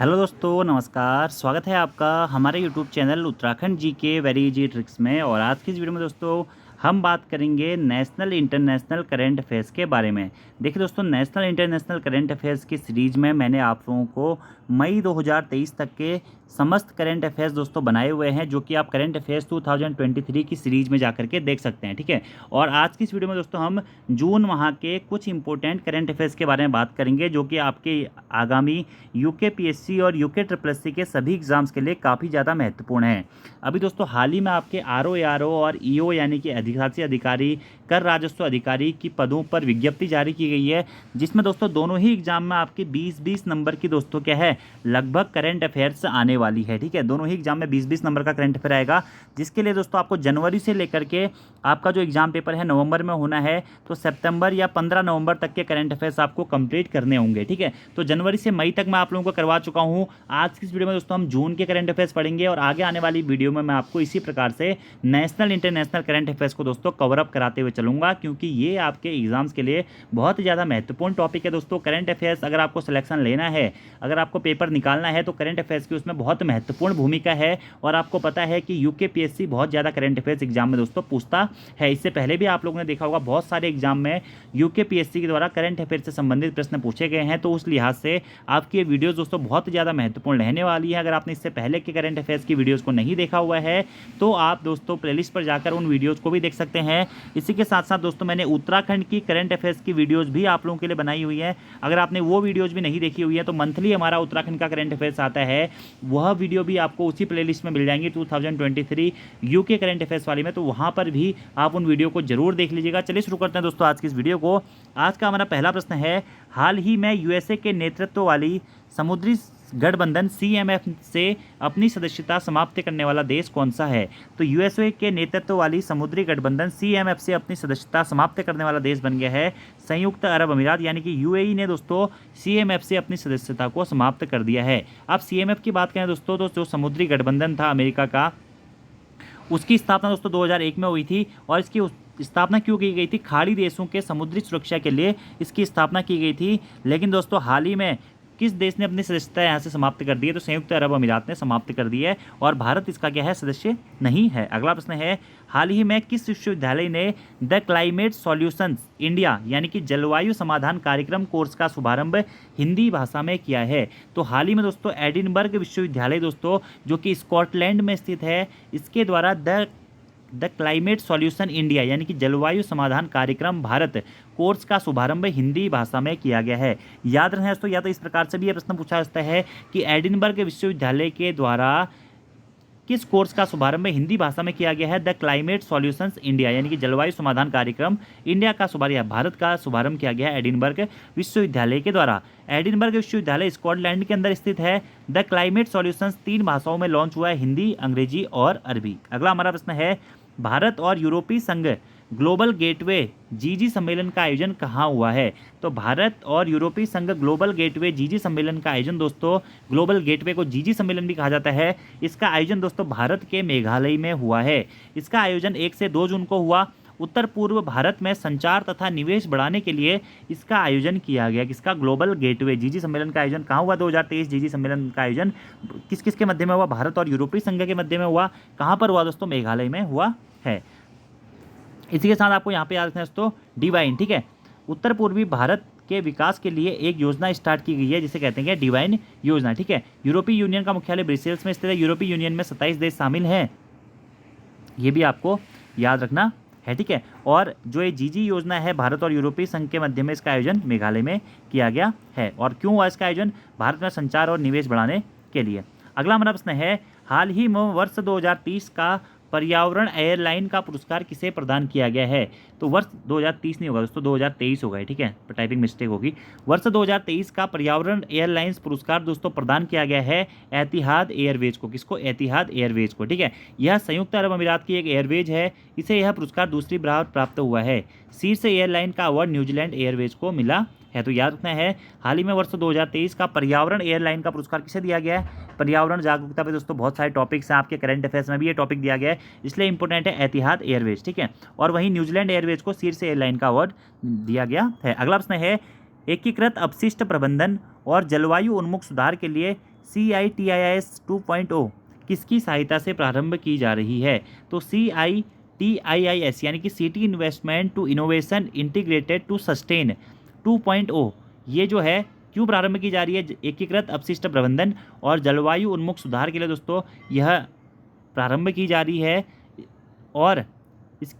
Hello दोस्तों, नमस्कार। स्वागत है आपका हमारे यूट्यूब चैनल उत्तराखंड जी के वेरी इजी ट्रिक्स में। और आज की इस वीडियो में दोस्तों हम बात करेंगे नेशनल इंटरनेशनल करंट अफेयर्स के बारे में। देखिए दोस्तों, नेशनल इंटरनेशनल करंट अफेयर्स की सीरीज में मैंने आप लोगों को मई 2023 तक के समस्त करंट अफेयर्स दोस्तों बनाए हुए हैं, जो कि आप करंट अफेयर्स 2023 की सीरीज में जाकर के देख सकते हैं। ठीक है। और आज की इस वीडियो में दोस्तों हम जून माह के कुछ इंपॉर्टेंट करंट अफेयर्स के बारे में बात करेंगे, जो कि आपके आगामी यूकेपीएससी और यूके ट्रिपल एससी के सभी एग्जाम्स के लिए काफ़ी ज़्यादा महत्वपूर्ण है। अभी दोस्तों हाल ही में आपके आरओ एआरओ और ईओ यानी कि अधिशासी अधिकारी, कर राजस्व अधिकारी की पदों पर विज्ञप्ति जारी की गई है, जिसमें दोस्तों दोनों ही एग्जाम में आपकी 20-20 नंबर की दोस्तों क्या है लगभग करंट अफेयर्स आने वाली है। ठीक है, दोनों ही एग्जाम में 20-20 नंबर का करंट अफेयर आएगा, जिसके लिए दोस्तों आपको जनवरी से लेकर के आपका जो एग्जाम पेपर है नवंबर में होना है, तो सितंबर या 15 नवंबर तक के करंट अफेयर्स आपको कंप्लीट करने होंगे। ठीक है, तो जनवरी से मई तक मैं आप लोगों को करवा चुका हूं। आज की इस वीडियो में दोस्तों हम जून के करंट अफेयर्स पढ़ेंगे, और आगे आने वाली वीडियो में मैं आपको इसी प्रकार से नेशनल इंटरनेशनल करंट अफेयर्स को दोस्तों कवर अप कराते हुए चलूंगा, क्योंकि ये आपके एग्जाम्स के लिए बहुत ही ज़्यादा महत्वपूर्ण टॉपिक है दोस्तों। करंट अफेयर्स अगर आपको सिलेक्शन लेना है, अगर आपको पेपर निकालना है, तो करंट अफेयर्स की उसमें बहुत महत्वपूर्ण भूमिका है। और आपको पता है कि यूकेपीएससी बहुत ज़्यादा करंट अफेयर्स एग्जाम में दोस्तों पूछता है। इससे पहले भी आप लोगों ने देखा होगा बहुत सारे एग्जाम में यूकेपीएससी के द्वारा करंट अफेयर से संबंधित प्रश्न पूछे गए हैं। तो उस लिहाज से आपकी ये वीडियोस दोस्तों बहुत ज़्यादा महत्वपूर्ण रहने वाली है। अगर आपने इससे पहले के करंट अफेयर्स की वीडियोस को नहीं देखा हुआ है, तो आप दोस्तों प्लेलिस्ट पर जाकर उन वीडियोस को भी देख सकते हैं। इसी के साथ साथ दोस्तों मैंने उत्तराखंड की करंट अफेयर्स की वीडियोस भी आप लोगों के लिए बनाई हुई है। अगर आपने वो वीडियोस भी नहीं देखी हुई है, तो मंथली हमारा उत्तराखंड का करंट अफेयर्स आता है, वह वीडियो भी आपको उसी प्लेलिस्ट में मिल जाएंगी 2023 यूके करंट अफेयर्स वाली में। तो वहाँ पर भी आप उन वीडियो को जरूर देख लीजिएगा। चलिए शुरू करते हैं दोस्तों आज की इस वीडियो को। आज का हमारा पहला प्रश्न है, हाल ही में यूएसए के नेतृत्व वाली समुद्री गठबंधन सीएमएफ से अपनी सदस्यता समाप्त करने वाला देश कौन सा है? तो यूएसए के नेतृत्व वाली समुद्री गठबंधन सीएमएफ से अपनी सदस्यता समाप्त करने वाला देश बन गया है संयुक्त अरब अमीरात, यानी कि यूएई ने दोस्तों सीएमएफ से अपनी सदस्यता को समाप्त कर दिया है। अब सीएमएफ की बात करें दोस्तों, तो जो समुद्री गठबंधन था अमेरिका का, उसकी स्थापना दोस्तों 2001 में हुई थी। और इसकी स्थापना क्यों की गई थी? खाड़ी देशों के समुद्री सुरक्षा के लिए इसकी स्थापना की गई थी। लेकिन दोस्तों हाल ही में किस देश ने अपनी सदस्यता यहाँ से समाप्त कर दी है? तो संयुक्त अरब अमीरात ने समाप्त कर दी है, और भारत इसका क्या है, सदस्य नहीं है। अगला प्रश्न है, हाल ही में किस विश्वविद्यालय ने द क्लाइमेट सॉल्यूशंस इंडिया यानी कि जलवायु समाधान कार्यक्रम कोर्स का शुभारंभ हिंदी भाषा में किया है? तो हाल ही में दोस्तों एडिनबर्ग विश्वविद्यालय दोस्तों, जो कि स्कॉटलैंड में स्थित है, इसके द्वारा द क्लाइमेट सॉल्यूशन इंडिया यानी कि जलवायु समाधान कार्यक्रम भारत कोर्स का शुभारंभ हिंदी भाषा में किया गया है। याद रखना दोस्तों, या तो इस प्रकार से भी यह प्रश्न पूछा जाता है कि एडिनबर्ग विश्वविद्यालय के द्वारा किस कोर्स का शुभारंभ हिंदी भाषा में किया गया है? द क्लाइमेट सॉल्यूशंस इंडिया यानी कि जलवायु समाधान कार्यक्रम इंडिया का शुभारंभ, भारत का शुभारंभ किया गया है एडिनबर्ग विश्वविद्यालय के द्वारा। एडिनबर्ग विश्वविद्यालय स्कॉटलैंड के अंदर स्थित है। द क्लाइमेट सॉल्यूशंस 3 भाषाओं में लॉन्च हुआ है, हिंदी, अंग्रेजी और अरबी। अगला हमारा प्रश्न है, भारत और यूरोपीय संघ ग्लोबल गेटवे जीजी सम्मेलन का आयोजन कहाँ हुआ है? तो भारत और यूरोपीय संघ ग्लोबल गेटवे जीजी सम्मेलन का आयोजन दोस्तों, ग्लोबल गेटवे को जीजी सम्मेलन भी कहा जाता है, इसका आयोजन दोस्तों भारत के मेघालय में हुआ है। इसका आयोजन 1 से 2 जून को हुआ। उत्तर पूर्व भारत में संचार तथा निवेश बढ़ाने के लिए इसका आयोजन किया गया। किसका? ग्लोबल गेटवे जीजी सम्मेलन का आयोजन कहाँ हुआ? 2023 जीजी सम्मेलन का आयोजन किस किस के मध्य में हुआ? भारत और यूरोपीय संघ के मध्य में हुआ। कहाँ पर हुआ दोस्तों? मेघालय में हुआ है। इसी के साथ आपको यहाँ पे याद रखना है दोस्तों डिवाइन, ठीक है, उत्तर पूर्वी भारत के विकास के लिए एक योजना स्टार्ट की गई है, जिसे कहते हैं डिवाइन योजना। ठीक है, यूरोपीय यूनियन का मुख्यालय ब्रसेल्स में स्थित है। यूरोपीय यूनियन में 27 देश शामिल हैं, ये भी आपको याद रखना है। ठीक है, और जो ये जीजी योजना है भारत और यूरोपीय संघ के मध्य में, इसका आयोजन मेघालय में किया गया है। और क्यों हुआ इसका आयोजन? भारत में संचार और निवेश बढ़ाने के लिए। अगला हमारा प्रश्न है, हाल ही में वर्ष 2030 का पर्यावरण एयरलाइन का पुरस्कार किसे प्रदान किया गया है? तो वर्ष 2030 नहीं होगा दोस्तों, 2023 होगा। ठीक है, टाइपिंग मिस्टेक होगी। वर्ष 2023 का पर्यावरण एयरलाइंस पुरस्कार दोस्तों प्रदान किया गया है एतिहाद एयरवेज को। किसको? एतिहाद एयरवेज को। ठीक है, यह संयुक्त अरब अमीरात की एक एयरवेज है, इसे यह पुरस्कार दूसरी बार प्राप्त हुआ है। शीर्ष एयरलाइन का अवार्ड न्यूजीलैंड एयरवेज को मिला है। तो याद रखना है, हाल ही में वर्ष 2023 का पर्यावरण एयरलाइन का पुरस्कार किसे दिया गया है? पर्यावरण जागरूकता पे दोस्तों बहुत सारे टॉपिक्स हैं, आपके करंट अफेयर्स में भी ये टॉपिक दिया गया है, इसलिए इंपॉर्टेंट है एतिहाद एयरवेज। ठीक है, और वहीं न्यूजीलैंड एयरवेज को शीर्ष एयरलाइन का अवार्ड दिया गया है। अगला प्रश्न है, एकीकृत अपशिष्ट प्रबंधन और जलवायु उन्मुख सुधार के लिए CITIS 2.0 किसकी सहायता से प्रारंभ की जा रही है? तो CITIIS यानी कि city investment to innovation integrated to sustain 2.0 ये जो है क्यों प्रारंभ की जा रही है? एकीकृत अपशिष्ट प्रबंधन और जलवायु उन्मुख सुधार के लिए दोस्तों यह प्रारंभ की जा रही है। और इस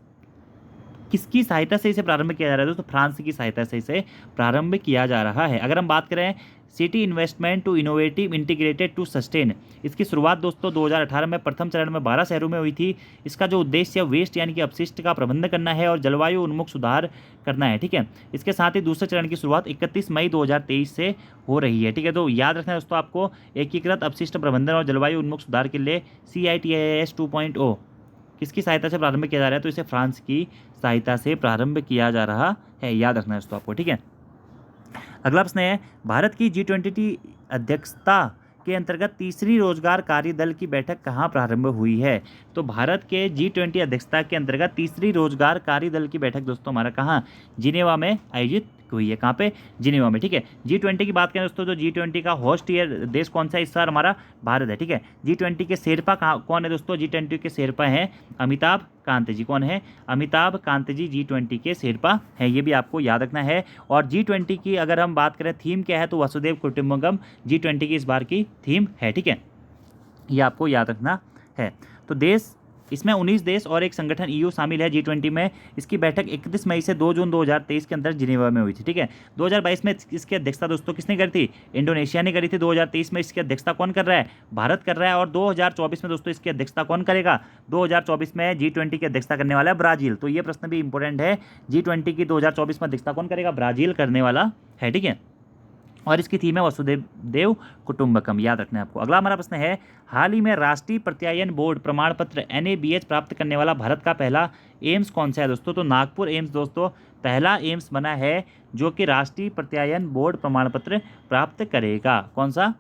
किसकी सहायता से इसे प्रारंभ किया जा रहा है दोस्तों? फ्रांस की सहायता से इसे प्रारंभ किया जा रहा है। अगर हम बात करें city investment to innovative integrated to sustain, इसकी शुरुआत दोस्तों 2018 में प्रथम चरण में 12 शहरों में हुई थी। इसका जो उद्देश्य वेस्ट यानी कि अपशिष्ट का प्रबंधन करना है और जलवायु उन्मुख सुधार करना है, ठीक है। इसके साथ ही दूसरे चरण की शुरुआत 31 मई 2023 से हो रही है, ठीक है। तो याद रखना दोस्तों आपको, एकीकृत अपशिष्ट प्रबंधन और जलवायु उन्मुख सुधार के लिए CITIS 2.0 किसकी सहायता से प्रारंभ किया जा रहा है? तो इसे फ्रांस की सहायता से प्रारंभ किया जा रहा है। याद रखना है दोस्तों आपको, ठीक है। अगला प्रश्न है, भारत की G20 अध्यक्षता के अंतर्गत तीसरी रोजगार कार्य दल की बैठक कहाँ प्रारंभ हुई है? तो भारत के G20 अध्यक्षता के अंतर्गत तीसरी रोजगार कार्य दल की बैठक दोस्तों हमारा कहाँ? जिनेवा में आयोजित हुई है। कहाँ पे? जिनेवा में, ठीक है। G20 की बात करें दोस्तों, जो G20 का होस्ट ईयर देश कौन सा है इस बार? हमारा भारत है, ठीक है। G20 के शेरपा कौन है दोस्तों? G20 के शेरपा हैं अमिताभ कांत जी। कौन है? अमिताभ कांत जी G20 के शेरपा हैं, ये भी आपको याद रखना है। और G20 की अगर हम बात करें थीम क्या है, तो वसुधैव कुटुंबकम G20 की इस बार की थीम है, ठीक है। ये आपको याद रखना है। तो देश इसमें 19 देश और एक संगठन EU शामिल है G20 में। इसकी बैठक 31 मई से 2 जून 2023 के अंदर जिनेवा में हुई थी, ठीक है। 2022 में इसकी अध्यक्षता दोस्तों किसने करी थी? इंडोनेशिया ने करी थी। 2023 में इसकी अध्यक्षता कौन कर रहा है? भारत कर रहा है। और 2024 में दोस्तों इसकी अध्यक्षता कौन करेगा? 2024 में G20 की अध्यक्षता करने वाला है ब्राजील। तो ये प्रश्न भी इंपॉर्टेंट है, G20 की 2024 में अध्यक्षता कौन करेगा? ब्राजील करने वाला है, ठीक है। और इसकी थीम है वसुधैव कुटुंबकम, याद रखना है आपको। अगला हमारा प्रश्न है, हाल ही में राष्ट्रीय प्रत्यायन बोर्ड प्रमाण पत्र NABH प्राप्त करने वाला भारत का पहला एम्स कौन सा है दोस्तों? तो नागपुर एम्स दोस्तों पहला एम्स बना है जो कि राष्ट्रीय प्रत्यायन बोर्ड प्रमाण पत्र प्राप्त करेगा। कौन सा?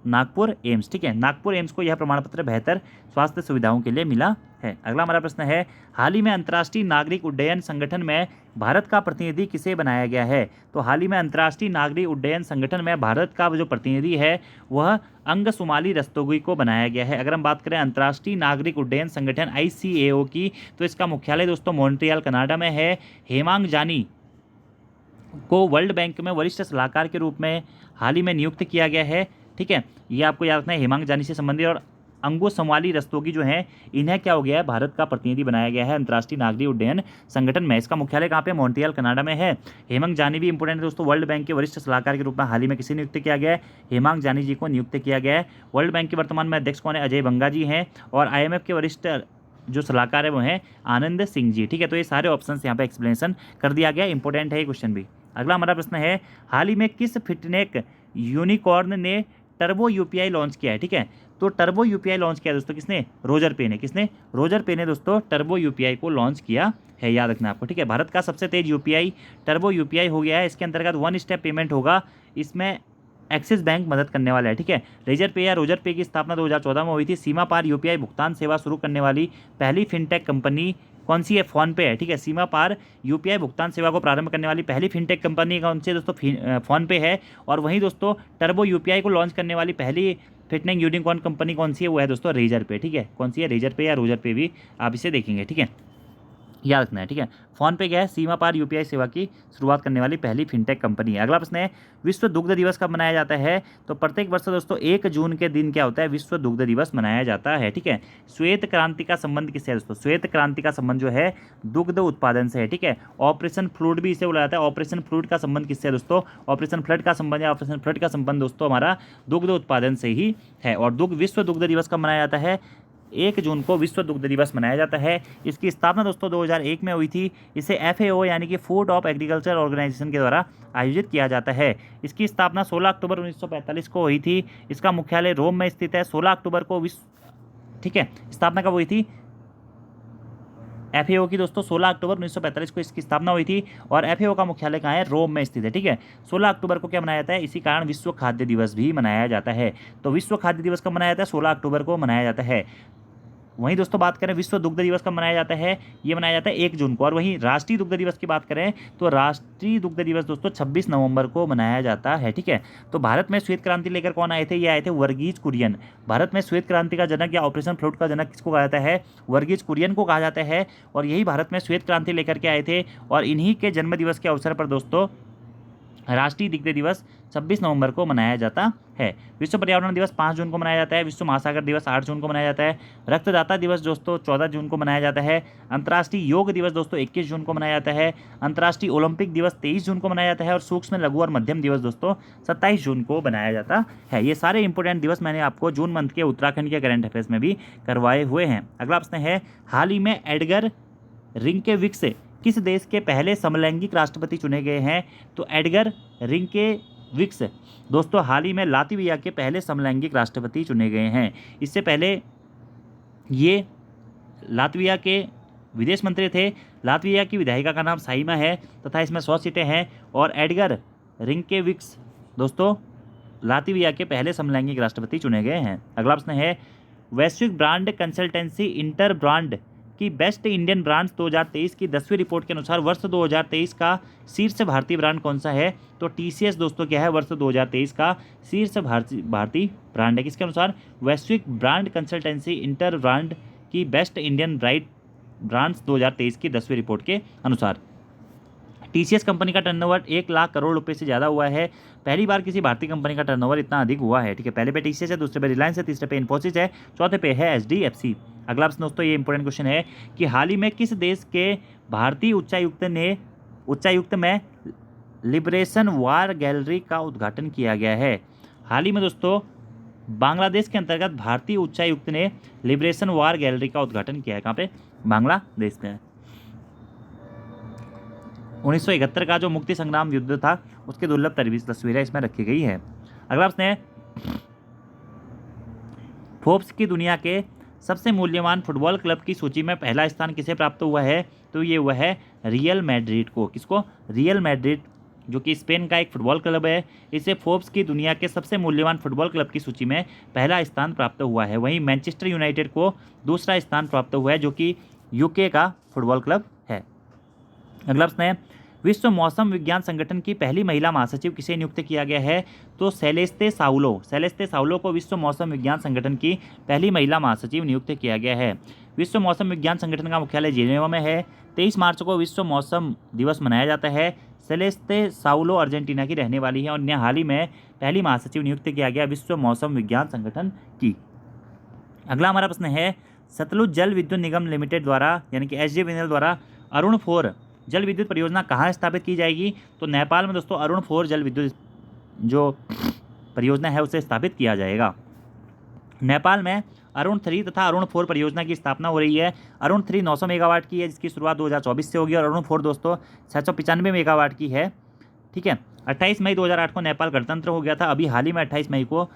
नागपुर एम्स, ठीक है। नागपुर एम्स को यह प्रमाण पत्र बेहतर स्वास्थ्य सुविधाओं के लिए मिला है। अगला हमारा प्रश्न है, हाल ही में अंतर्राष्ट्रीय नागरिक उड्डयन संगठन में भारत का प्रतिनिधि किसे बनाया गया है? तो हाल ही में अंतर्राष्ट्रीय नागरिक उड्डयन संगठन में भारत का जो प्रतिनिधि है वह अंगसुमाली रस्तोगी को बनाया गया है। अगर हम बात करें अंतर्राष्ट्रीय नागरिक उड्डयन संगठन ICAO की, तो इसका मुख्यालय दोस्तों मॉन्ट्रियल कनाडा में है। हेमांग जानी को वर्ल्ड बैंक में वरिष्ठ सलाहकार के रूप में हाल ही में नियुक्त किया गया है, ठीक है। ये आपको याद रखना है, हेमांग जानी से संबंधित। और अंगो संवाली रस्तोगी जो हैं इन्हें क्या हो गया है? भारत का प्रतिनिधि बनाया गया है अंतर्राष्ट्रीय नागरिक उड्डयन संगठन में। इसका मुख्यालय कहाँ पे? मॉन्ट्रियल कनाडा में है। हेमांग जानी भी इंपॉर्टेंट है दोस्तों, वर्ल्ड बैंक के वरिष्ठ सलाहकार के रूप में हाल ही में किसे नियुक्त किया गया है? हेमांग जानी जी को नियुक्त किया गया है। वर्ल्ड बैंक के वर्तमान में अध्यक्ष कौन है? अजय बंगा जी हैं। और IMF के वरिष्ठ जो सलाहकार है वो हैं आनंद सिंह जी, ठीक है। तो ये सारे ऑप्शन यहाँ पे एक्सप्लेनेशन कर दिया गया, इंपॉर्टेंट है ये क्वेश्चन भी। अगला हमारा प्रश्न है, हाल ही में किस फिटनेक यूनिकॉर्न ने टर्बो UPI लॉन्च किया है, ठीक है। तो टर्बो UPI लॉन्च किया दोस्तों किसने? रोजर पे ने। किसने? रोजर पे ने दोस्तों टर्बो UPI को लॉन्च किया है, याद रखना आपको, ठीक है। भारत का सबसे तेज UPI टर्बो UPI हो गया है। इसके अंतर्गत 1 स्टेप पेमेंट होगा, इसमें एक्सिस बैंक मदद करने वाला है, ठीक है। रेजर पे या रोजर पे की स्थापना 2014 में हुई थी। सीमा पार UPI भुगतान सेवा शुरू करने वाली पहली फिनटेक कंपनी कौन सी है? फोन पे है, ठीक है। सीमा पार UPI भुगतान सेवा को प्रारंभ करने वाली पहली फिनटेक कंपनी कौन सी है दोस्तों? फोन पे है। और वहीं दोस्तों टर्बो UPI को लॉन्च करने वाली पहली फिटनेक यूनिकॉर्न कंपनी कौन सी है? वो है दोस्तों रेजर पे, ठीक है। कौन सी है? रेजर पे या रोजर पे भी आप इसे देखेंगे, ठीक है, याद रखना है, ठीक है। फोन पे क्या है? सीमा पार UPI सेवा की शुरुआत करने वाली पहली फिनटेक कंपनी है। अगला प्रश्न है, विश्व दुग्ध दिवस कब मनाया जाता है? तो प्रत्येक वर्ष दोस्तों 1 जून के दिन क्या होता है? विश्व दुग्ध दिवस मनाया जाता है, ठीक है। श्वेत क्रांति का संबंध किससे है दोस्तों? श्वेत क्रांति का संबंध जो है दुग्ध उत्पादन से है, ठीक है। ऑपरेशन फ्लूड भी इसे बोला जाता है। ऑपरेशन फ्लूड का संबंध किससे है दोस्तों? ऑपरेशन फ्लड का संबंध है। ऑपरेशन फ्लड का संबंध दोस्तों हमारा दुग्ध उत्पादन से ही है। और विश्व दुग्ध दिवस कब मनाया जाता है? 1 जून को विश्व दुग्ध दिवस मनाया जाता है। इसकी स्थापना दोस्तों 2001 में हुई थी। इसे FAO यानी कि फूड ऑफ एग्रीकल्चर ऑर्गेनाइजेशन के द्वारा आयोजित किया जाता है। इसकी स्थापना 16 अक्टूबर 1945 को हुई थी। इसका मुख्यालय रोम में स्थित है। 16 अक्टूबर को ठीक है, स्थापना कब हुई थी? FAO की दोस्तों 16 अक्टूबर 1945 को इसकी स्थापना हुई थी। और FAO का मुख्यालय कहाँ है? रोम में स्थित है, ठीक है। 16 अक्टूबर को क्या मनाया जाता है? इसी कारण विश्व खाद्य दिवस भी मनाया जाता है। तो विश्व खाद्य दिवस कब मनाया जाता है? 16 अक्टूबर को मनाया जाता है। वहीं दोस्तों बात करें विश्व दुग्ध दिवस कब मनाया जाता है, ये मनाया जाता है 1 जून को। और वहीं राष्ट्रीय दुग्ध दिवस की बात करें तो राष्ट्रीय दुग्ध दिवस दोस्तों 26 नवंबर को मनाया जाता है। ठीक है, तो भारत में श्वेत क्रांति लेकर कौन आए थे, ये आए थे वर्गीज कुरियन। भारत में श्वेत क्रांति का जनक या ऑपरेशन फ्लूट का जनक किसको कहा जाता है, वर्गीज कुरियन को कहा जाता है। और यही भारत में श्वेत क्रांति लेकर के आए थे। और इन्हीं के जन्म दिवस के अवसर पर दोस्तों राष्ट्रीय दुग्ध दिवस 26 नवंबर को मनाया जाता है। विश्व पर्यावरण दिवस 5 जून को मनाया जाता है। विश्व महासागर दिवस 8 जून को मनाया जाता है। रक्तदाता दिवस दोस्तों 14 जून को मनाया जाता है। अंतर्राष्ट्रीय योग दिवस दोस्तों 21 जून को मनाया जाता है। अंतर्राष्ट्रीय ओलंपिक दिवस 23 जून को मनाया जाता है। और सूक्ष्म, लघु और मध्यम दिवस दोस्तों 27 जून को मनाया जाता है। ये सारे इंपॉर्टेंट दिवस मैंने आपको जून मंथ के उत्तराखंड के करंट अफेयर्स में भी करवाए हुए हैं। अगला प्रश्न है, हाल ही में एडगर रिंकेविक्स किस देश के पहले समलैंगिक राष्ट्रपति चुने गए हैं, तो एडगर रिंकेविक्स दोस्तों हाल ही में लातविया के पहले समलैंगिक राष्ट्रपति चुने गए हैं। इससे पहले ये लातविया के विदेश मंत्री थे। लातविया की विधायिका का नाम साइमा है तथा इसमें 100 सीटें हैं। और एडगर रिंकेविक्स दोस्तों लातविया के पहले समलैंगिक राष्ट्रपति चुने गए हैं। अगला प्रश्न है, वैश्विक ब्रांड कंसल्टेंसी इंटर ब्रांड की बेस्ट इंडियन ब्रांड्स 2023 की 10वीं रिपोर्ट के अनुसार वर्ष 2023 का शीर्ष भारतीय ब्रांड कौन सा है, तो टीसीएस दोस्तों क्या है, वर्ष 2023 का शीर्ष भारतीय ब्रांड है। किसके अनुसार, वैश्विक ब्रांड कंसल्टेंसी इंटर ब्रांड की बेस्ट इंडियन ब्रांड्स 2023 की 10वीं रिपोर्ट के अनुसार। टीसीएस कंपनी का टर्नओवर 1 लाख करोड़ रुपए से ज़्यादा हुआ है। पहली बार किसी भारतीय कंपनी का टर्नओवर इतना अधिक हुआ है। ठीक है, पहले पे टीसीएस है, दूसरे पे रिलायंस है, तीसरे पे इन्फोसिस है, चौथे पे है एचडीएफसी। अगला प्रश्न दोस्तों ये इंपॉर्टेंट क्वेश्चन है कि हाल ही में किस देश के भारतीय उच्चायुक्त में लिबरेशन वार गैलरी का उद्घाटन किया गया है। हाल ही में दोस्तों बांग्लादेश के अंतर्गत भारतीय उच्चायुक्त ने लिबरेशन वार गैलरी का उद्घाटन किया है। कहाँ पे, बांग्लादेश में। 1971 का जो मुक्ति संग्राम युद्ध था उसके दुर्लभ तस्वीरें इसमें रखी गई है। अगला प्रश्न है, फोर्ब्स की दुनिया के सबसे मूल्यवान फुटबॉल क्लब की सूची में पहला स्थान किसे प्राप्त हुआ है, तो ये हुआ है रियल मैड्रिड को। किसको, रियल मैड्रिड, जो कि स्पेन का एक फुटबॉल क्लब है। इसे फोर्ब्स की दुनिया के सबसे मूल्यवान फुटबॉल क्लब की सूची में पहला स्थान प्राप्त हुआ है। वहीं मैनचेस्टर यूनाइटेड को दूसरा स्थान प्राप्त हुआ है, जो कि यूके का फुटबॉल क्लब है। अगला प्रश्न है, विश्व मौसम विज्ञान संगठन की पहली महिला महासचिव किसे नियुक्त किया गया है, तो सेलेस्ते साउलो को विश्व मौसम विज्ञान संगठन की पहली महिला महासचिव नियुक्त किया गया है। विश्व मौसम विज्ञान संगठन का मुख्यालय जेनेवा में है। 23 मार्च को विश्व मौसम दिवस मनाया जाता है। सेलेस्ते साउलो अर्जेंटीना की रहने वाली है और इन्हें हाल ही में पहली महासचिव नियुक्त किया गया विश्व मौसम विज्ञान संगठन की। अगला हमारा प्रश्न है, सतलुज जल विद्युत निगम लिमिटेड द्वारा यानी कि एसजेवीएनएल द्वारा अरुण 4 जल विद्युत परियोजना कहाँ स्थापित की जाएगी, तो नेपाल में दोस्तों अरुण 4 जल विद्युत जो परियोजना है उसे स्थापित किया जाएगा। नेपाल में अरुण 3 तथा अरुण 4 परियोजना की स्थापना हो रही है। अरुण 3 900 मेगावाट की है जिसकी शुरुआत 2024 से होगी और अरुण 4 दोस्तों 695 मेगावाट की है। ठीक है, 28 मई 2008 को नेपाल गणतंत्र हो गया था। अभी हाल ही में 28 मई को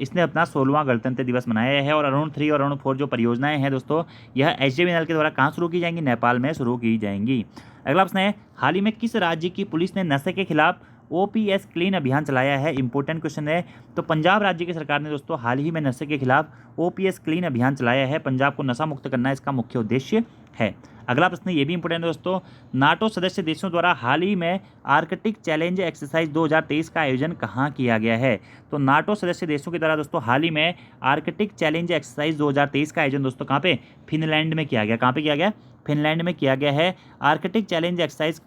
इसने अपना 16वां गणतंत्र दिवस मनाया है। और अरुण 3 और अरुण 4 जो परियोजनाएं हैं दोस्तों, यह एसजेवीएनएल के द्वारा कहाँ शुरू की जाएंगी, नेपाल में शुरू की जाएंगी। अगला प्रश्न है, हाल ही में किस राज्य की पुलिस ने नशे के खिलाफ ओपीएस क्लीन अभियान चलाया है, इंपॉर्टेंट क्वेश्चन है। तो पंजाब राज्य की सरकार ने दोस्तों हाल ही में नशे के खिलाफ ओपीएस क्लीन अभियान चलाया है। पंजाब को नशा मुक्त करना इसका मुख्य उद्देश्य है। अगला प्रश्न ये भी इंपॉर्टेंट है दोस्तों, नाटो सदस्य देशों द्वारा हाल ही में आर्कटिक चैलेंज एक्सरसाइज 2023 का आयोजन कहाँ किया गया है, तो नाटो सदस्य देशों के द्वारा दोस्तों हाल ही में आर्कटिक चैलेंज एक्सरसाइज 2023 का आयोजन दोस्तों कहाँ पे, फिनलैंड में किया गया। कहाँ पे किया गया, फिनलैंड में किया गया है। आर्कटिक चैलेंज एक्सरसाइज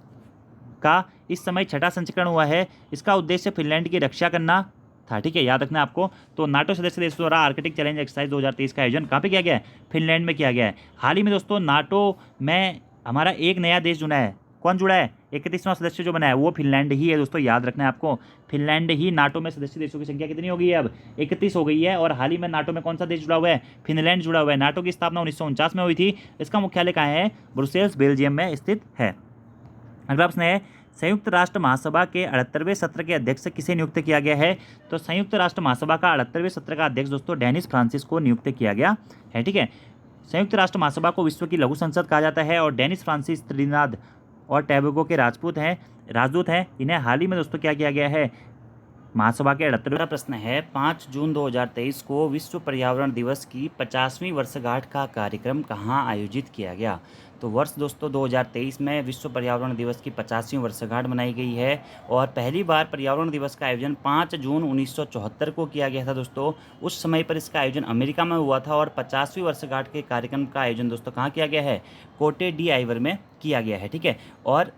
का इस समय 6वां संस्करण हुआ है। इसका उद्देश्य फिनलैंड की रक्षा करना था। ठीक है, याद रखना आपको। तो नाटो सदस्य देशों द्वारा आर्कटिक चैलेंज एक्सरसाइज 2023 का आयोजन कहाँ पे किया गया है, फिनलैंड में किया गया है। हाल ही में दोस्तों नाटो में हमारा एक नया देश जुड़ा है। कौन जुड़ा है, 31वां सदस्य जो बना है वो फिनलैंड ही है दोस्तों, याद रखना है आपको। फिनलैंड ही नाटो में सदस्य देशों की संख्या कितनी हो गई है, अब 31 हो गई है। और हाल ही में नाटो में कौन सा देश जुड़ा हुआ है, फिनलैंड जुड़ा हुआ है। नाटो की स्थापना 1949 में हुई थी। इसका मुख्यालय कहाँ है, ब्रुसेल्स बेल्जियम में स्थित है। अगला प्रश्न है, संयुक्त राष्ट्र महासभा के 78वें सत्र के अध्यक्ष किसे नियुक्त किया गया है, तो संयुक्त राष्ट्र महासभा का 78वें सत्र का अध्यक्ष दोस्तों डेनिस फ्रांसिस को नियुक्त किया गया है। ठीक है, संयुक्त राष्ट्र महासभा को विश्व की लघु संसद कहा जाता है और डेनिस फ्रांसिस त्रिनाद और टैबेगो के राजदूत हैं। इन्हें हाल ही में दोस्तों क्या किया गया है, महासभा के 78वां प्रश्न है 5 जून 2023 को विश्व पर्यावरण दिवस की 50वीं वर्षगांठ का कार्यक्रम कहाँ आयोजित किया गया। तो वर्ष दोस्तों 2023 में विश्व पर्यावरण दिवस की 50वीं वर्षगांठ मनाई गई है और पहली बार पर्यावरण दिवस का आयोजन 5 जून 1974 को किया गया था दोस्तों। उस समय पर इसका आयोजन अमेरिका में हुआ था और 50वीं वर्षगांठ के कार्यक्रम का आयोजन दोस्तों कहाँ किया गया है, कोटे डी आइवर में किया गया है। ठीक है, और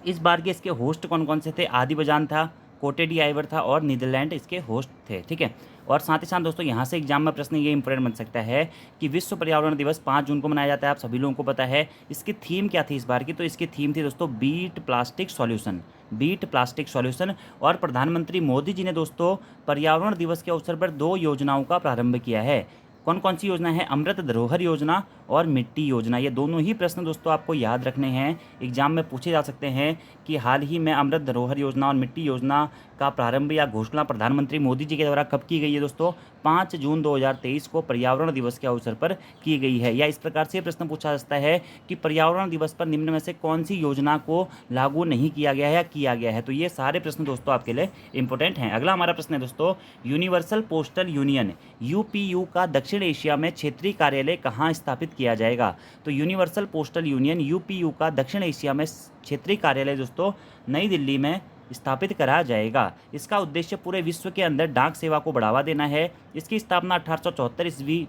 इस बार के इसके होस्ट कौन कौन से थे, आदिबजान था, कोटे डी आइवर था और नीदरलैंड इसके होस्ट थे। ठीक है, और साथ ही साथ दोस्तों यहाँ से एग्जाम में प्रश्न ये इंपॉर्टेंट बन सकता है कि विश्व पर्यावरण दिवस 5 जून को मनाया जाता है, आप सभी लोगों को पता है। इसकी थीम क्या थी इस बार की, तो इसकी थीम थी दोस्तों beat plastic solution, beat plastic solution. और प्रधानमंत्री मोदी जी ने दोस्तों पर्यावरण दिवस के अवसर पर 2 योजनाओं का प्रारंभ किया है। कौन कौन सी योजना है, अमृत धरोहर योजना और मिट्टी योजना। ये दोनों ही प्रश्न दोस्तों आपको याद रखने हैं, एग्जाम में पूछे जा सकते हैं कि हाल ही में अमृत धरोहर योजना और मिट्टी योजना का प्रारंभ या घोषणा प्रधानमंत्री मोदी जी के द्वारा कब की गई है दोस्तों, 5 जून 2023 को पर्यावरण दिवस के अवसर पर की गई है। या इस प्रकार से प्रश्न पूछा जा सकता है कि पर्यावरण दिवस पर निम्न में से कौन सी योजना को लागू नहीं किया गया है या किया गया है। तो ये सारे प्रश्न दोस्तों आपके लिए इंपॉर्टेंट हैं। अगला हमारा प्रश्न है दोस्तों, यूनिवर्सल पोस्टल यूनियन यूपीयू का दक्षिण एशिया में क्षेत्रीय कार्यालय कहाँ स्थापित किया जाएगा। तो यूनिवर्सल पोस्टल यूनियन यूपीयू का दक्षिण एशिया में क्षेत्रीय कार्यालय दोस्तों नई दिल्ली में स्थापित करा जाएगा। इसका उद्देश्य पूरे विश्व के अंदर डाक सेवा को बढ़ावा देना है। इसकी स्थापना 1874 ईस्वी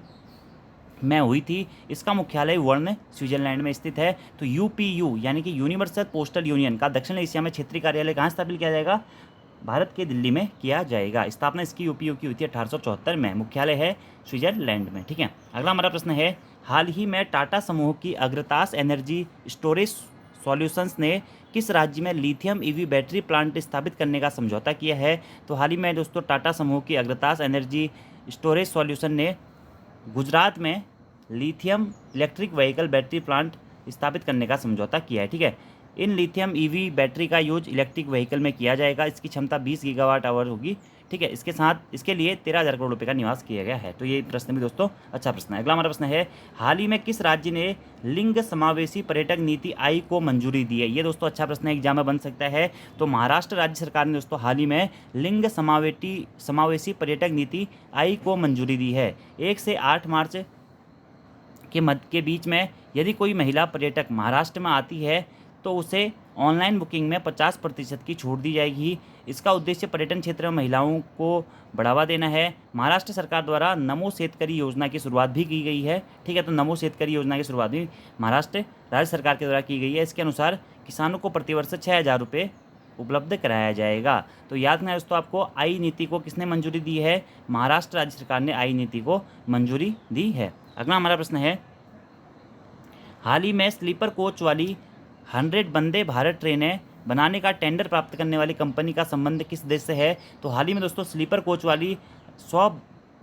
में हुई थी। इसका मुख्यालय बर्न स्विट्जरलैंड में स्थित है। तो यूपीयू यानी कि यूनिवर्सल पोस्टल यूनियन का दक्षिण एशिया में क्षेत्रीय कार्यालय कहाँ स्थापित किया जाएगा, भारत के दिल्ली में किया जाएगा। स्थापना इसकी यूपीयू की हुई थी 1874 में, मुख्यालय है स्विट्जरलैंड में। ठीक है, अगला हमारा प्रश्न है, हाल ही में टाटा समूह की अग्रतास एनर्जी स्टोरेज सॉल्यूशंस ने किस राज्य में लिथियम ईवी बैटरी प्लांट स्थापित करने का समझौता किया है। तो हाल ही में दोस्तों टाटा समूह की अग्रतास एनर्जी स्टोरेज सॉल्यूशन ने गुजरात में lithium electric vehicle battery plant स्थापित करने का समझौता किया है। ठीक है, इन लिथियम ईवी बैटरी का यूज इलेक्ट्रिक व्हीकल में किया जाएगा। इसकी क्षमता 20 गीगावाट आवर होगी। ठीक है, इसके साथ इसके लिए 13,000 करोड़ रुपए का निवेश किया गया है। तो ये प्रश्न भी दोस्तों अच्छा प्रश्न है। अगला हमारा प्रश्न है, हाल ही में किस राज्य ने लिंग समावेशी पर्यटक नीति आई को मंजूरी दी है। ये दोस्तों अच्छा प्रश्न है, एग्जाम में बन सकता है। तो महाराष्ट्र राज्य सरकार ने दोस्तों हाल ही में लिंग समावेशी पर्यटक नीति आई को मंजूरी दी है। 1 से 8 मार्च के बीच में यदि कोई महिला पर्यटक महाराष्ट्र में आती है तो उसे ऑनलाइन बुकिंग में 50% की छूट दी जाएगी। इसका उद्देश्य पर्यटन क्षेत्र में महिलाओं को बढ़ावा देना है। महाराष्ट्र सरकार द्वारा नमो शेतकरी योजना की शुरुआत भी की गई है। ठीक है, तो नमो शेतकरी योजना की शुरुआत भी महाराष्ट्र राज्य सरकार के द्वारा की गई है। इसके अनुसार किसानों को प्रतिवर्ष 6,000 रुपये उपलब्ध कराया जाएगा। तो याद रखना है दोस्तों, आपको आई नीति को किसने मंजूरी दी है, महाराष्ट्र राज्य सरकार ने आई नीति को मंजूरी दी है। अगला हमारा प्रश्न है, हाल ही में स्लीपर कोच वाली 100 वंदे भारत ट्रेनें बनाने का टेंडर प्राप्त करने वाली कंपनी का संबंध किस देश से है। तो हाल ही में दोस्तों स्लीपर कोच वाली 100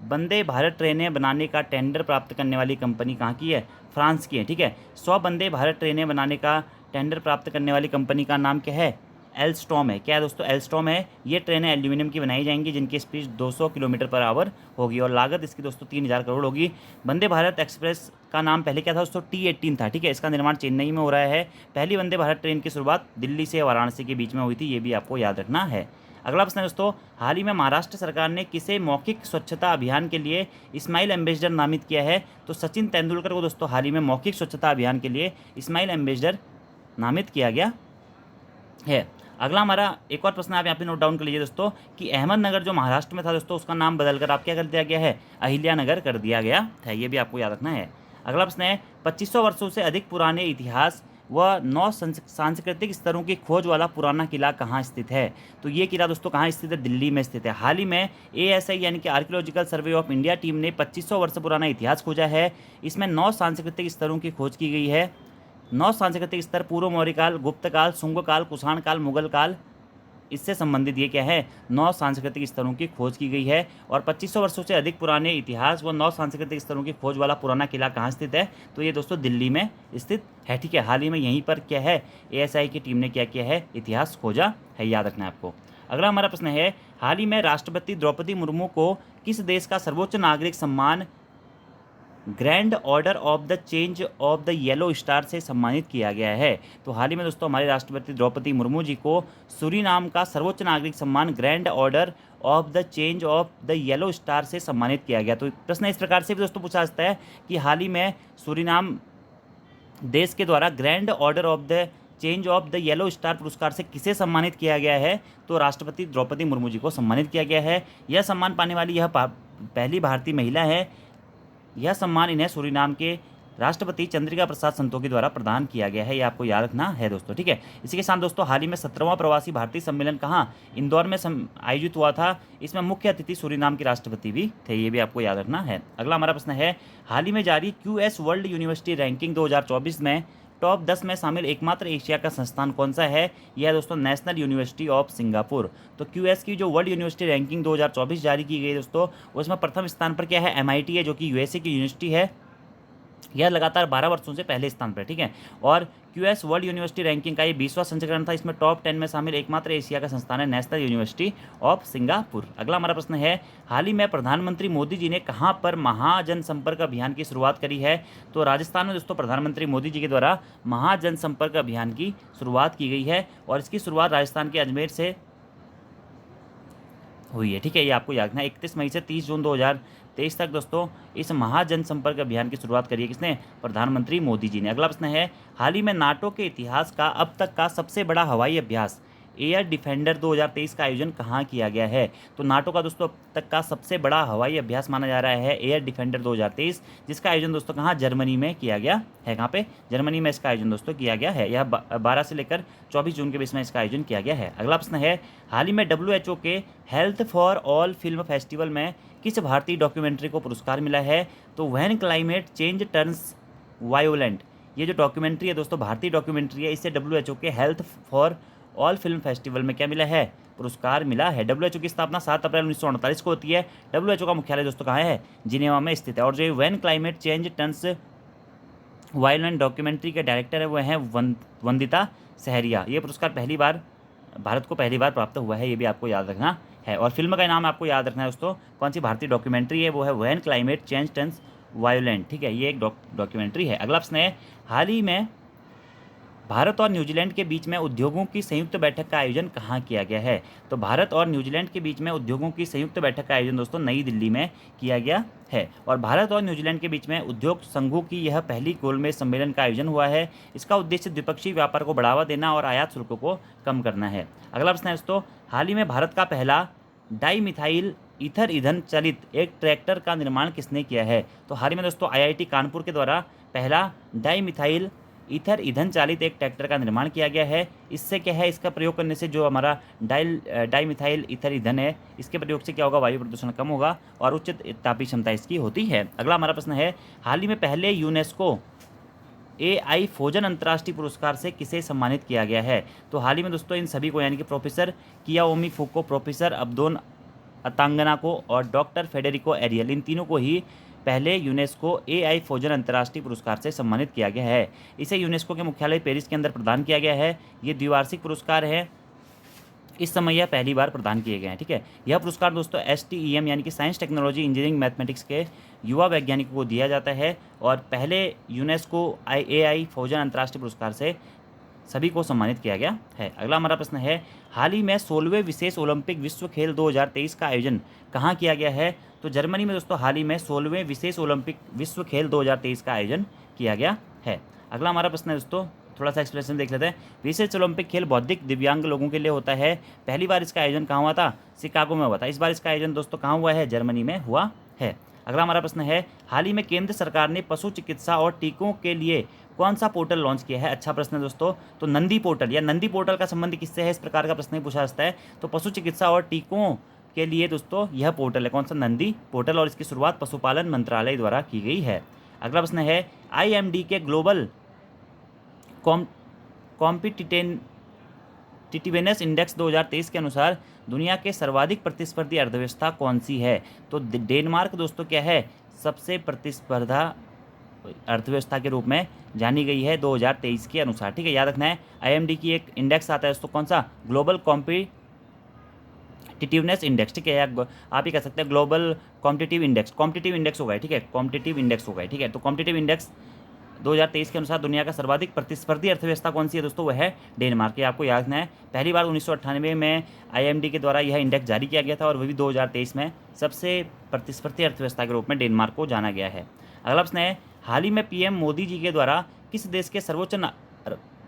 वंदे भारत ट्रेनें बनाने का टेंडर प्राप्त करने वाली कंपनी कहाँ की है, फ्रांस की है। ठीक है, 100 वंदे भारत ट्रेनें बनाने का टेंडर प्राप्त करने वाली कंपनी का नाम क्या है, एल्स्टॉम है। क्या है दोस्तों, एल्स्टॉम है। ये ट्रेनें एल्यूमिनियम की बनाई जाएंगी जिनकी स्पीड 200 किलोमीटर पर आवर होगी और लागत इसकी दोस्तों 3,000 करोड़ होगी। वंदे भारत एक्सप्रेस का नाम पहले क्या था दोस्तों, T18 था। ठीक है, इसका निर्माण चेन्नई में हो रहा है। पहली वंदे भारत ट्रेन की शुरुआत दिल्ली से वाराणसी के बीच में हुई थी, ये भी आपको याद रखना है। अगला प्रश्न है दोस्तों, हाल ही में महाराष्ट्र सरकार ने किसे मौखिक स्वच्छता अभियान के लिए स्माइल एम्बेसडर नामित किया है। तो सचिन तेंदुलकर को दोस्तों हाल ही में मौखिक स्वच्छता अभियान के लिए स्माइल एम्बेसडर नामित किया गया है। अगला हमारा एक और प्रश्न आप यहाँ पे नोट डाउन कर लीजिए दोस्तों कि अहमदनगर जो महाराष्ट्र में था दोस्तों उसका नाम बदलकर आप क्या कर दिया गया है, अहिल्यानगर कर दिया गया था। ये भी आपको याद रखना है। अगला प्रश्न है, 2500 वर्षों से अधिक पुराने इतिहास व 9 सांस्कृतिक स्तरों की खोज वाला पुराना किला कहाँ स्थित है। तो ये किला दोस्तों कहाँ स्थित है, दिल्ली में स्थित है। हाल ही में ASI यानी कि archaeological survey of India team ने 2500 वर्ष पुराना इतिहास खोजा है। इसमें 9 सांस्कृतिक स्तरों की खोज की गई है। 9 सांस्कृतिक स्तर पूर्व मौर्य काल, गुप्त काल, शुंग काल, कुषाण काल, मुगल काल, इससे संबंधित ये क्या है, 9 सांस्कृतिक स्तरों की खोज की गई है। और 2500 वर्षों से अधिक पुराने इतिहास व 9 सांस्कृतिक स्तरों की खोज वाला पुराना किला कहाँ स्थित है, तो ये दोस्तों दिल्ली में स्थित है। ठीक है, हाल ही में यहीं पर क्या है, ASI की टीम ने क्या किया है, इतिहास खोजा है, याद रखना है आपको। अगला हमारा प्रश्न है, हाल ही में राष्ट्रपति द्रौपदी मुर्मू को किस देश का सर्वोच्च नागरिक सम्मान grand order of the change of the yellow star से सम्मानित किया गया है। तो हाल ही में दोस्तों हमारे राष्ट्रपति द्रौपदी मुर्मू जी को सूरीनाम का सर्वोच्च नागरिक सम्मान grand order of the change of the yellow star से सम्मानित किया गया। तो प्रश्न इस प्रकार से भी दोस्तों पूछा जाता है कि हाल ही में सूरीनाम देश के द्वारा grand order of the change of the yellow star पुरस्कार से किसे सम्मानित किया गया है? तो राष्ट्रपति द्रौपदी मुर्मू जी को सम्मानित किया गया है। यह सम्मान पाने वाली यह पहली भारतीय महिला है। यह सम्मान इन्हें सूरीनाम के राष्ट्रपति चंद्रिका प्रसाद संतोखी द्वारा प्रदान किया गया है। ये आपको याद रखना है दोस्तों, ठीक है। इसी के साथ दोस्तों हाल ही में 17वां प्रवासी भारतीय सम्मेलन कहाँ? इंदौर में आयोजित हुआ था। इसमें मुख्य अतिथि सूरीनाम के राष्ट्रपति भी थे। ये भी आपको याद रखना है। अगला हमारा प्रश्न है, हाल ही में जारी QS वर्ल्ड यूनिवर्सिटी रैंकिंग 2024 में टॉप 10 में शामिल एकमात्र एशिया का संस्थान कौन सा है? यह है दोस्तों नेशनल यूनिवर्सिटी ऑफ सिंगापुर। तो QS की जो वर्ल्ड यूनिवर्सिटी रैंकिंग 2024 जारी की गई दोस्तों, उसमें प्रथम स्थान पर क्या है? MIT है, जो कि USA की यूनिवर्सिटी है। यह लगातार 12 वर्षों से पहले स्थान पर, ठीक है। और QS वर्ल्ड यूनिवर्सिटी रैंकिंग का ये 20वां संस्करण था। इसमें टॉप 10 में शामिल एकमात्र एशिया का संस्थान है नेशनल यूनिवर्सिटी ऑफ सिंगापुर। अगला हमारा प्रश्न है, हाल ही में प्रधानमंत्री मोदी जी ने कहाँ पर महाजनसंपर्क अभियान की शुरुआत करी है? तो राजस्थान में दोस्तों प्रधानमंत्री मोदी जी के द्वारा महाजनसंपर्क अभियान की शुरुआत की गई है और इसकी शुरुआत राजस्थान के अजमेर से हुई है, ठीक है। ये आपको याद रखना है। 31 मई से 30 जून 2023 तक दोस्तों इस महाजनसंपर्क अभियान की शुरुआत करी है किसने? प्रधानमंत्री मोदी जी ने। अगला प्रश्न है, हाल ही में नाटो के इतिहास का अब तक का सबसे बड़ा हवाई अभ्यास एयर डिफेंडर 2023 का आयोजन कहाँ किया गया है? तो नाटो का दोस्तों अब तक का सबसे बड़ा हवाई अभ्यास माना जा रहा है एयर डिफेंडर 2023, जिसका आयोजन दोस्तों कहाँ? जर्मनी में किया गया है। कहाँ पे? जर्मनी में इसका आयोजन दोस्तों किया गया है। यह 12 से लेकर 24 जून के बीच में इसका आयोजन किया गया है। अगला प्रश्न है, हाल ही में WHO के health for all film festival में किस भारतीय डॉक्यूमेंट्री को पुरस्कार मिला है? तो when climate change turns violent, ये जो डॉक्यूमेंट्री है दोस्तों भारतीय डॉक्यूमेंट्री है, इससे WHO के health for all film festival में क्या मिला है? पुरस्कार मिला है। WHO की स्थापना 7 अप्रैल 1948 को होती है। WHO का मुख्यालय दोस्तों कहाँ है? जिनेवा में स्थित है। और जो when climate change turns violent documentary के डायरेक्टर है वो हैं वंदिता सहरिया। ये पुरस्कार भारत को पहली बार प्राप्त हुआ है। ये भी आपको याद रखना है। और फिल्म का नाम आपको याद रखना है दोस्तों, कौन सी भारतीय डॉक्यूमेंट्री है? वो है when climate change turns violent, ठीक है। ये एक डॉक्यूमेंट्री है। अगला प्रश्न है, हाल ही में भारत और न्यूजीलैंड के बीच में उद्योगों की संयुक्त बैठक का आयोजन कहाँ किया गया है? तो भारत और न्यूजीलैंड के बीच में उद्योगों की संयुक्त बैठक का आयोजन दोस्तों नई दिल्ली में किया गया है। और भारत और न्यूजीलैंड के बीच में उद्योग संघों की यह पहली गोलमेज सम्मेलन का आयोजन हुआ है। इसका उद्देश्य द्विपक्षीय व्यापार को बढ़ावा देना और आयात शुल्कों को कम करना है। अगला प्रश्न है दोस्तों, हाल ही में भारत का पहला डाई मिथाइल ईथर ईंधन चालित एक ट्रैक्टर का निर्माण किसने किया है? तो हाल ही में दोस्तों IIT कानपुर के द्वारा पहला डाई मिथाइल ईथर ईंधन चालित एक ट्रैक्टर का निर्माण किया गया है। इससे क्या है? इसका प्रयोग करने से जो हमारा डाई मिथाइल ईथर ईंधन है, इसके प्रयोग से क्या होगा? वायु प्रदूषण कम होगा और उच्च तापीय क्षमता इसकी होती है। अगला हमारा प्रश्न है, हाल ही में पहले यूनेस्को AI फोजन अंतर्राष्ट्रीय पुरस्कार से किसे सम्मानित किया गया है? तो हाल ही में दोस्तों इन सभी को यानी कि प्रोफेसर कियाओमी फुको, प्रोफेसर अब्दोन अतांगना को और डॉक्टर फेडेरिको एरियल, इन तीनों को ही पहले यूनेस्को AI फोजन अंतर्राष्ट्रीय पुरस्कार से सम्मानित किया गया है। इसे यूनेस्को के मुख्यालय पेरिस के अंदर प्रदान किया गया है। ये द्विवार्षिक पुरस्कार है। इस समय यह पहली बार प्रदान किए गए हैं, ठीक है। यह पुरस्कार दोस्तों STEM यानी कि साइंस टेक्नोलॉजी इंजीनियरिंग मैथमेटिक्स के युवा वैज्ञानिकों को दिया जाता है और पहले यूनेस्को AI फोजन अंतर्राष्ट्रीय पुरस्कार से सभी को सम्मानित किया गया है। अगला हमारा प्रश्न है, हाल ही में 16वें विशेष ओलंपिक विश्व खेल 2023 का आयोजन कहाँ किया गया है? तो जर्मनी में दोस्तों हाल ही में 16वें विशेष ओलंपिक विश्व खेल 2023 का आयोजन किया गया है। अगला हमारा प्रश्न है दोस्तों, थोड़ा सा एक्सप्लेनेशन देख लेते हैं। विशेष ओलंपिक खेल बौद्धिक दिव्यांग लोगों के लिए होता है। पहली बार इसका आयोजन कहाँ हुआ था? शिकागो में हुआ था। इस बार इसका आयोजन दोस्तों कहाँ हुआ है? जर्मनी में हुआ है। अगला हमारा प्रश्न है, हाल ही में केंद्र सरकार ने पशु चिकित्सा और टीकों के लिए कौन सा पोर्टल लॉन्च किया है? अच्छा प्रश्न है दोस्तों। तो नंदी पोर्टल या नंदी पोर्टल का संबंध किससे है? इस प्रकार का प्रश्न पूछा जाता है। तो पशु चिकित्सा और टीकों के लिए दोस्तों यह पोर्टल है, कौन सा? नंदी पोर्टल, और इसकी शुरुआत पशुपालन मंत्रालय द्वारा की गई है। अगला प्रश्न है, IMD के ग्लोबल कॉम्पिटिटिवनेस इंडेक्स 2023 के अनुसार दुनिया के सर्वाधिक प्रतिस्पर्धी अर्थव्यवस्था कौन सी है? तो डेनमार्क दोस्तों क्या है? सबसे प्रतिस्पर्धा अर्थव्यवस्था के रूप में जानी गई है 2023 के अनुसार, ठीक है। याद रखना है IMD की एक इंडेक्स आता है दोस्तों, कौन सा? ग्लोबल कॉम्पिटिटिवनेस इंडेक्स, ठीक है, या आप ही कह सकते हैं ग्लोबल कॉम्पिटिटिव इंडेक्स होगा, ठीक है, कॉम्पिटिटिव इंडेक्स होगा, ठीक है। तो कॉम्पिटिटिव इंडेक्स 2023 के अनुसार दुनिया का सर्वाधिक प्रतिस्पर्धी अर्थव्यवस्था कौन सी है दोस्तों, वह है डेनमार्क। ये आपको याद है, पहली बार 1998 में IMD के द्वारा यह इंडेक्स जारी किया गया था और वह भी 2023 में सबसे प्रतिस्पर्धी अर्थव्यवस्था के रूप में डेनमार्क को जाना गया है। अगला प्रश्न है, हाल ही में PM मोदी जी के द्वारा किस देश के सर्वोच्च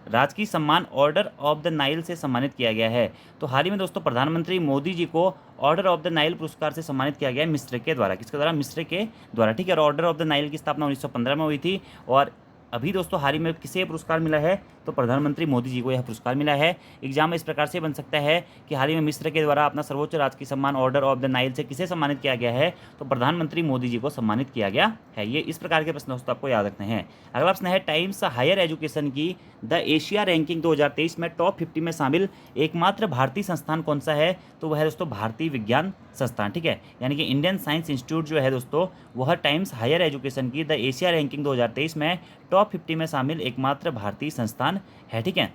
राजकीय सम्मान ऑर्डर ऑफ द नाइल से सम्मानित किया गया है? तो हाल ही में दोस्तों प्रधानमंत्री मोदी जी को ऑर्डर ऑफ द नाइल पुरस्कार से सम्मानित किया गया है मिस्र के द्वारा। किसके द्वारा? मिस्र के द्वारा, ठीक है। और ऑर्डर ऑफ द नाइल की स्थापना 1915 में हुई थी और अभी दोस्तों हाल ही में किसे ये पुरस्कार मिला है? तो प्रधानमंत्री मोदी जी को यह पुरस्कार मिला है। एग्जाम में इस प्रकार से बन सकता है कि हाल ही में मिस्र के द्वारा अपना सर्वोच्च राजकीय सम्मान ऑर्डर ऑफ द नाइल से किसे सम्मानित किया गया है? तो प्रधानमंत्री मोदी जी को सम्मानित किया गया है। ये इस प्रकार के प्रश्न दोस्तों आपको याद रखने हैं। अगला प्रश्न है, टाइम्स हायर एजुकेशन की द एशिया रैंकिंग 2023 में टॉप 50 में शामिल एकमात्र भारतीय संस्थान कौन सा है? तो वह है दोस्तों भारतीय विज्ञान संस्थान, ठीक है, यानी कि इंडियन साइंस इंस्टीट्यूट जो है दोस्तों वह टाइम्स हायर एजुकेशन की द एशिया रैंकिंग 2023 में टॉप 50 में शामिल एकमात्र भारतीय संस्थान है, ठीक है।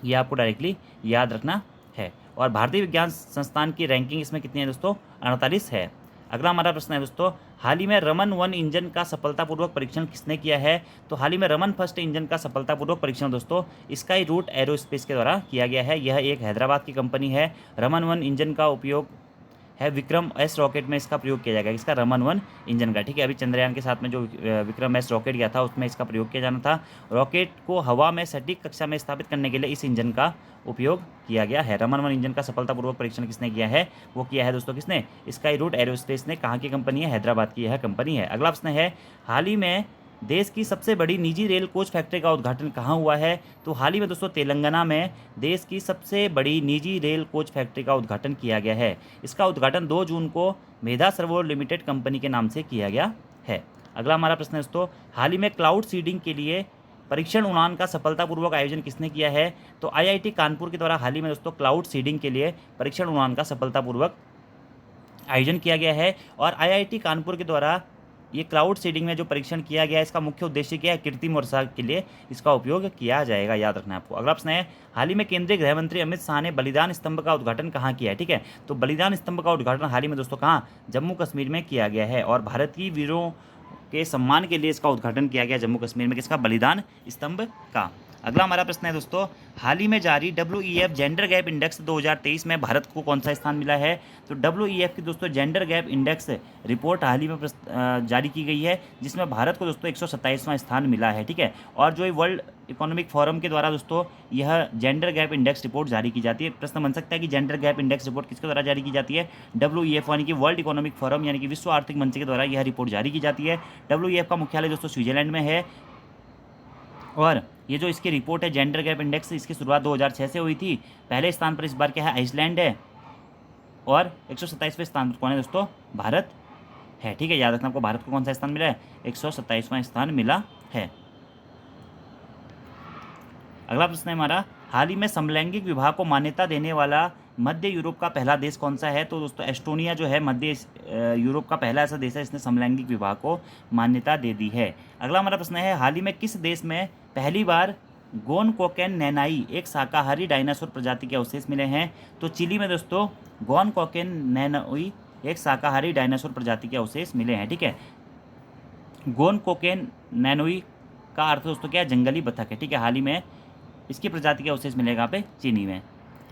ये आपको डायरेक्टली याद रखना है। और भारतीय विज्ञान संस्थान की रैंकिंग इसमें कितनी है दोस्तों? 48 है। अगला हमारा प्रश्न है दोस्तों, हाल ही में रमन 1 इंजन का सफलतापूर्वक परीक्षण किसने किया है? तो हाल ही में रमन फर्स्ट इंजन का सफलतापूर्वक परीक्षण दोस्तों स्काई रूट एरोस्पेस के द्वारा किया गया है। यह एक हैदराबाद की कंपनी है। रमन 1 इंजन का उपयोग है विक्रम S रॉकेट में इसका प्रयोग किया जाएगा। इसका रमन 1 इंजन का, ठीक है। अभी चंद्रयान के साथ में जो विक्रम S रॉकेट गया था उसमें इसका प्रयोग किया जाना था। रॉकेट को हवा में सटीक कक्षा में स्थापित करने के लिए इस इंजन का उपयोग किया गया है। रमन 1 इंजन का सफलतापूर्वक परीक्षण किसने किया है? वो किया है दोस्तों किसने? स्काई रूट एरोस्पेस ने। कहाँ की कंपनी है? हैदराबाद की यह कंपनी है। अगला प्रश्न है, हाल ही में देश की सबसे बड़ी निजी रेल कोच फैक्ट्री का उद्घाटन कहाँ हुआ है? तो हाल ही में दोस्तों तेलंगाना में देश की सबसे बड़ी निजी रेल कोच फैक्ट्री का उद्घाटन किया गया है। इसका उद्घाटन 2 जून को मेधा सरोवर लिमिटेड कंपनी के नाम से किया गया है। अगला हमारा प्रश्न है दोस्तों, हाल ही में क्लाउड सीडिंग के लिए परीक्षण उड़ान का सफलतापूर्वक आयोजन किसने किया है? तो IIT कानपुर के द्वारा हाल ही में दोस्तों क्लाउड सीडिंग के लिए परीक्षण उड़ान का सफलतापूर्वक आयोजन किया गया है। और IIT कानपुर के द्वारा ये क्लाउड सीडिंग में जो परीक्षण किया गया है इसका मुख्य उद्देश्य क्या है? कृत्रिम वर्षा के लिए इसका उपयोग किया जाएगा, याद रखना है आपको। अगला प्रश्न है, हाल ही में केंद्रीय गृह मंत्री अमित शाह ने बलिदान स्तंभ का उद्घाटन कहाँ किया है? ठीक है, तो बलिदान स्तंभ का उद्घाटन हाल ही में दोस्तों कहाँ? जम्मू कश्मीर में किया गया है। और भारतीय वीरों के सम्मान के लिए इसका उद्घाटन किया गया जम्मू कश्मीर में। किसका? बलिदान स्तंभ का। अगला हमारा प्रश्न है दोस्तों, हाल ही में जारी WEF जेंडर गैप इंडेक्स 2023 में भारत को कौन सा स्थान मिला है? तो WEF की दोस्तों जेंडर गैप इंडेक्स रिपोर्ट हाल ही में जारी की गई है, जिसमें भारत को दोस्तों 127वां स्थान मिला है, ठीक है। और जो वर्ल्ड इकोनॉमिक फोरम के द्वारा दोस्तों यह जेंडर गैप इंडेक्स रिपोर्ट जारी की जाती है। प्रश्न बन सकता है कि जेंडर गैप इंडेक्स रिपोर्ट किसके द्वारा जारी की जाती है? WEF यानी कि वर्ल्ड इकोनॉमिक फोरम यानी कि विश्व आर्थिक मंच के द्वारा यह रिपोर्ट जारी की जाती है। WEF का मुख्यालय दोस्तों स्विट्जरलैंड में है। और ये जो इसकी रिपोर्ट है जेंडर गैप इंडेक्स, इसकी शुरुआत 2006 से हुई थी। पहले स्थान पर इस बार क्या है? आइसलैंड है। और 127वें स्थान पर कौन है दोस्तों? भारत है, ठीक है। याद रखना आपको, भारत को कौन सा स्थान मिला है? 127वां स्थान मिला है। अगला प्रश्न है हमारा, हाल ही में समलैंगिक विवाह को मान्यता देने वाला मध्य यूरोप का पहला देश कौन सा है? तो दोस्तों एस्टोनिया जो है मध्य यूरोप का पहला ऐसा देश है जिसने समलैंगिक विवाह को मान्यता दे दी है। अगला हमारा प्रश्न है, हाल ही में किस देश में पहली बार गोनकोकेन नैनाई एक शाकाहारी डायनासोर प्रजाति के अवशेष मिले हैं? तो चिली में दोस्तों गोनकोकेन नैनाई एक शाकाहारी डायनासोर प्रजाति के अवशेष मिले हैं, ठीक है। गोनकोकेन नैनोई का अर्थ दोस्तों क्या है? जंगली बतख है, ठीक है। हाल ही में इसकी प्रजाति के अवशेष मिलेगा यहाँ पे चीनी में।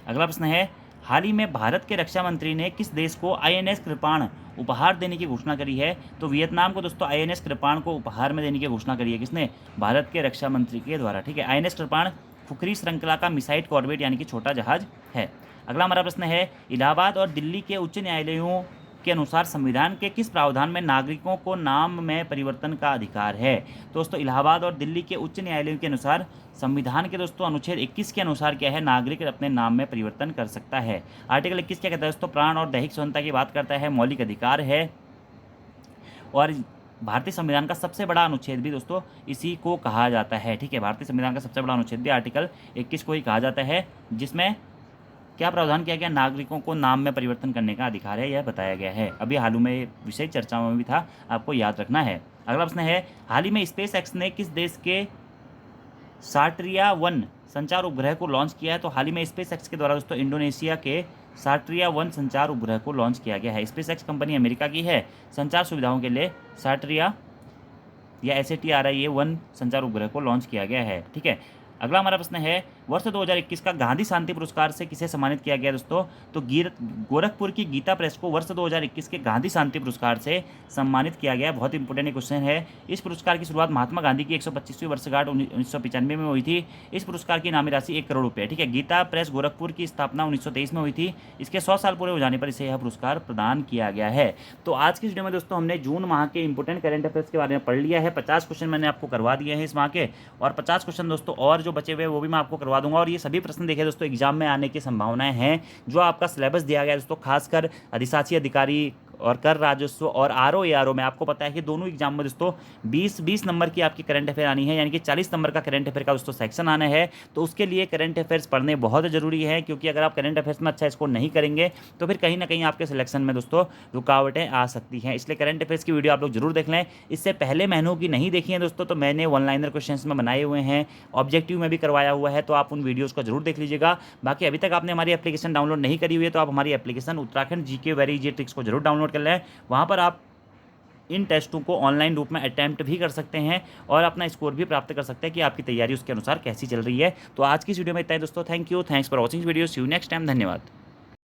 अगला प्रश्न है, हाल ही में भारत के रक्षा मंत्री ने किस देश को INS कृपाण उपहार देने की घोषणा करी है? तो वियतनाम को दोस्तों INS कृपाण को उपहार में देने की घोषणा करी है। किसने? भारत के रक्षा मंत्री के द्वारा, ठीक है। INS कृपाण खुखरी श्रृंखला का मिसाइल कॉर्वेट यानी कि छोटा जहाज है। अगला हमारा प्रश्न है, इलाहाबाद और दिल्ली के उच्च न्यायालयों के अनुसार संविधान के किस प्रावधान में नागरिकों को नाम में परिवर्तन का अधिकार है? दोस्तों इलाहाबाद और दिल्ली के उच्च न्यायालयों के अनुसार संविधान के दोस्तों अनुच्छेद 21 के अनुसार क्या है? नागरिक अपने नाम में परिवर्तन कर सकता है। आर्टिकल 21 क्या कहता है दोस्तों? प्राण और दैहिक स्वतंत्रता की बात करता है, मौलिक अधिकार है। और भारतीय संविधान का सबसे बड़ा अनुच्छेद भी दोस्तों इसी को कहा जाता है, ठीक है। भारतीय संविधान का सबसे बड़ा अनुच्छेद भी आर्टिकल 21 को ही कहा जाता है, जिसमें क्या प्रावधान किया गया? नागरिकों को नाम में परिवर्तन करने का अधिकार है, यह बताया गया है। अभी हाल में विषय चर्चाओं में भी था, आपको याद रखना है। अगला प्रश्न है, हाल ही में स्पेस एक्स ने किस देश के सार्टरिया 1 संचार उपग्रह को लॉन्च किया है? तो हाल ही में स्पेस एक्स के द्वारा दोस्तों इंडोनेशिया के सार्ट्रिया 1 संचार उपग्रह को लॉन्च किया गया है। स्पेसएक्स कंपनी अमेरिका की है। संचार सुविधाओं के लिए सार्ट्रिया या SATRIA-1 संचार उपग्रह को लॉन्च किया गया है। ठीक है, अगला हमारा प्रश्न है, वर्ष 2021 का गांधी शांति पुरस्कार से किसे सम्मानित किया गया दोस्तों? तो गोरखपुर की गीता प्रेस को वर्ष 2021 के गांधी शांति पुरस्कार से सम्मानित किया गया। बहुत इंपॉर्टेंट क्वेश्चन है। इस पुरस्कार की शुरुआत महात्मा गांधी की 125वीं वर्षगांठ 1995 में हुई थी। इस पुरस्कार की इनामी राशि 1 करोड़ रुपये। ठीक है, गीता प्रेस गोरखपुर की स्थापना 1923 में हुई थी। इसके 100 साल पूरे हो जाने पर इसे यह पुरस्कार प्रदान किया गया है। तो आज की वीडियो में दोस्तों हमने जून माह के इंपॉर्टेंट करंट अफेयर्स के बारे में पढ़ लिया है। 50 क्वेश्चन मैंने आपको करवा दिए हैं इस माह के, और 50 क्वेश्चन दोस्तों और जो बचे हुए वो भी मैं आपको करवा दूंगा। और ये सभी प्रश्न देखिए दोस्तों एग्जाम में आने की संभावनाएं हैं। जो आपका सिलेबस दिया गया है दोस्तों, खासकर अधिशासी अधिकारी और कर राजस्व और RO में आपको पता है कि दोनों एग्जाम में दोस्तों 20 नंबर की आपकी करंट अफेयर आनी है, यानी कि 40 नंबर का करंट अफेयर का दोस्तों सेक्शन आना है। तो उसके लिए करंट अफेयर्स पढ़ने बहुत ज़रूरी है, क्योंकि अगर आप करंट अफेयर्स में अच्छा स्कोर नहीं करेंगे तो फिर कहीं ना कहीं आपके सिलेक्शन में दोस्तों रुकावटें आ सकती हैं। इसलिए करंट अफेयर्स की वीडियो आप लोग जरूर देख लें। इससे पहले महीनों की नहीं देखी है दोस्तों, तो मैंने वन लाइनर क्वेश्चन में बनाए हुए हैं, ऑब्जेक्टिव में भी करवाया हुआ है, तो आप उन वीडियोज़ को जरूर देख लीजिएगा। बाकी अभी तक आपने हमारी एप्लीकेशन डाउनलोड नहीं करी हुई है तो आप हमारी application Uttarakhand GK very easy tricks को जरूर डाउनलोड कर लें। वहाँ पर आप इन टेस्टों को ऑनलाइन रूप में अटैम्प्ट भी कर सकते हैं और अपना स्कोर भी प्राप्त कर सकते हैं कि आपकी तैयारी उसके अनुसार कैसी चल रही है। तो आज की इस वीडियो में इतना ही दोस्तों। Thank you, thanks for watching video. See you next time. धन्यवाद।